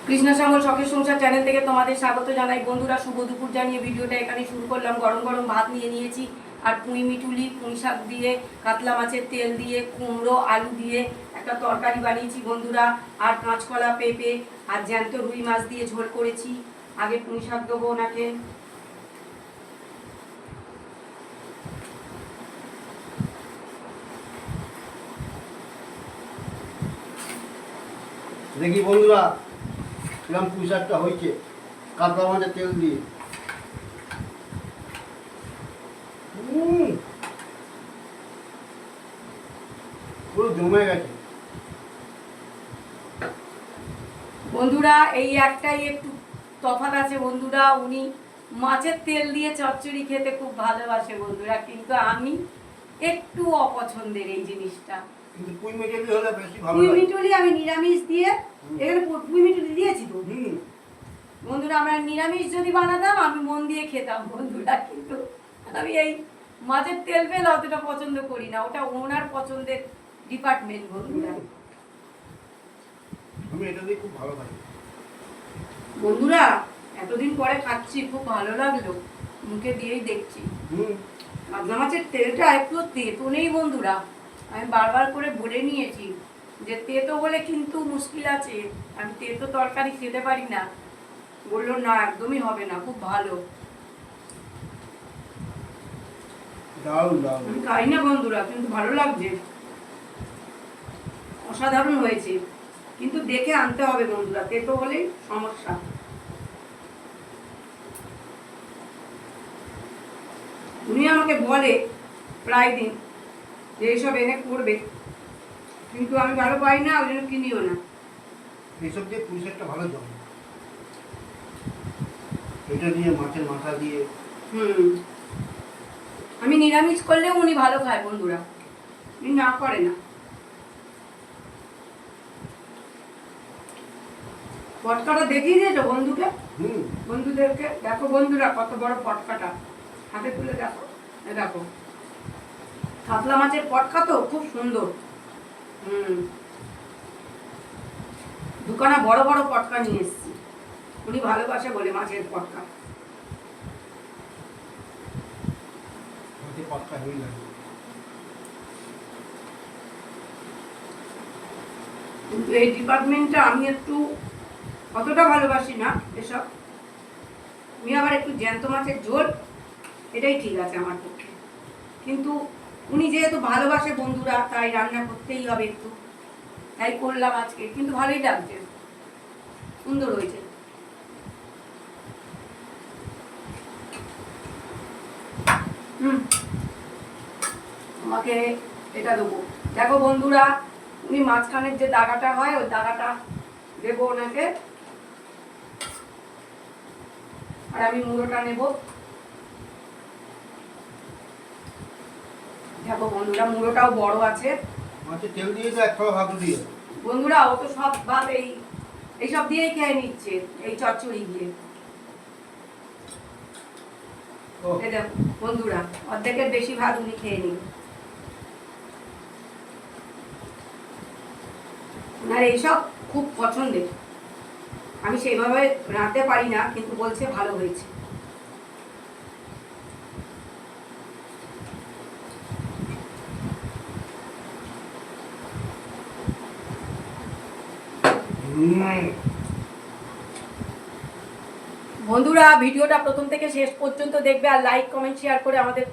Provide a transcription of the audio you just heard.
কৃষ্ণ সাঙ্গল শখের সংসার চ্যানেল থেকে তোমাদের স্বাগত জানাই। বন্ধুরা, শুভ দুপুর জানিয়ে ভিডিওটা এখানে শুরু করলাম। গরম গরম ভাত নিয়ে নিয়েছি, আর পুঁই মিটুলি, পুঁই শাক দিয়ে, কাতলা মাছের তেল দিয়ে, কুমড়ো আলু দিয়ে একটা তরকারি বানিয়েছি বন্ধুরা। আর কাঁচকলা, পেঁপে আর জ্যান্ত রুই মাছ দিয়ে ঝোল করেছি। আগে পুঁই শাক দেবো ওনাকে। দেখি বন্ধুরা কিরম পুঁই শাকটা হয়েছে কাতলা মাছের তেল দিয়ে। পুরো জমে গেছে বন্ধুরা। এই একটাই একটু তফাৎ আছে বন্ধুরা, উনি মাছের তেল দিয়ে চচ্চড়ি খেতে খুব ভালোবাসে বন্ধুরা, কিন্তু আমি একটু অপছন্দের এই জিনিসটা। কিন্তু পুঁই মিটুলি হলে বেশি ভালো পুঁই লাগে। মিটুলি আমি নিরামিষ দিয়ে, এখানে পুঁই মিটুলি দিয়েছি তো বন্ধুরা। আমরা নিরামিষ যদি বানাতাম আমি মন দিয়ে খেতাম বন্ধুরা, কিন্তু আমি এই মাছের তেল ফেল অতটা পছন্দ করি না। ওটা ওনার পছন্দের ডিপার্টমেন্ট বন্ধুরা। আমি এটা দিয়ে খুব ভালো খাই বন্ধুরা, এতদিন পরে খাচ্ছি, খুব ভালো লাগলো, মুখে দিয়েই দেখছি। কাতলা মাছের তেলটা একটু তেতো নেই বন্ধুরা। আমি বারবার করে বলে নিয়েছি যে তেতো বলে কিন্তু মুশকিল আছে, আমি তেতো তরকারি খেতে পারি না। বললো না, একদমই হবে না, খুব ভালো। দারুণ দারুণ। আমি খাই না বন্ধুরা, কিন্তু ভালো লাগছে, অসাধারণ হয়েছে। কিন্তু দেখে আনতে হবে বন্ধুরা, তেতো হলেই সমস্যা। উনি আমাকে বলে প্রায় দিন যে এইসব এনে করবে, কিন্তু আমি ভালো পাই না, ওই জন্য কিনিও না। এইসব দিয়ে পুঁই শাকটা ভালো জমে। এটা দিয়ে মাছের মাথা দিয়ে আমি নিরামিষ করলেও উনি ভালো খায় বন্ধুরা, উনি না করে না। পটকাটা দেখিয়ে দিয়েছো বন্ধুকে, বন্ধুদেরকে দেখো বন্ধুরা, কত বড় পটকাটা হাতে তুলে দেখো। দেখো, কাতলা মাছের পটকা তো খুব সুন্দর। দোকানে বড় বড় পটকা নিয়ে এসেছি, উনি ভালোবাসে বলে মাছের পটকা। পটকা হয়ে যায়। কিন্তু এই ডিপার্টমেন্টটা আমি একটু অতটা ভালোবাসি না এসব। আমি আবার একটু জ্যান্ত মাছের ঝোল, এটাই ঠিক আছে আমার পক্ষে। কিন্তু উনি যেহেতু ভালোবাসে বন্ধুরা, তাই রান্না করতেই হবে একটু, তাই করলাম আজকে। কিন্তু ভালোই লাগছে, সুন্দর হয়েছে। আমাকে এটা দেবো। দেখো বন্ধুরা, উনি মাঝখানের যে দাগাটা হয় ওই দাগাটা দেবো ওনাকে, আর আমি মুড়োটা নেব। দেখো বন্ধুরা, মুড়োটাও বড় আছে। মাছের তেল দিয়ে তো এক খাওয়া ভাত দিয়ে বন্ধুরা, ও তো সব ভাত এইসব দিয়েই খেয়ে নিচ্ছে, এই চচ্চড়ি দিয়ে। এই দেখো বন্ধুরা, অর্ধেকের বেশি ভাত উনি খেয়ে নিন। ওনার এইসব খুব পছন্দের। আমি সেইভাবে রাঁধতে পারি না, কিন্তু বলছে ভালো হয়েছে। বন্ধুরা, ভিডিওটা প্রথম থেকে শেষ পর্যন্ত দেখবে, আর লাইক কমেন্ট শেয়ার করে আমাদের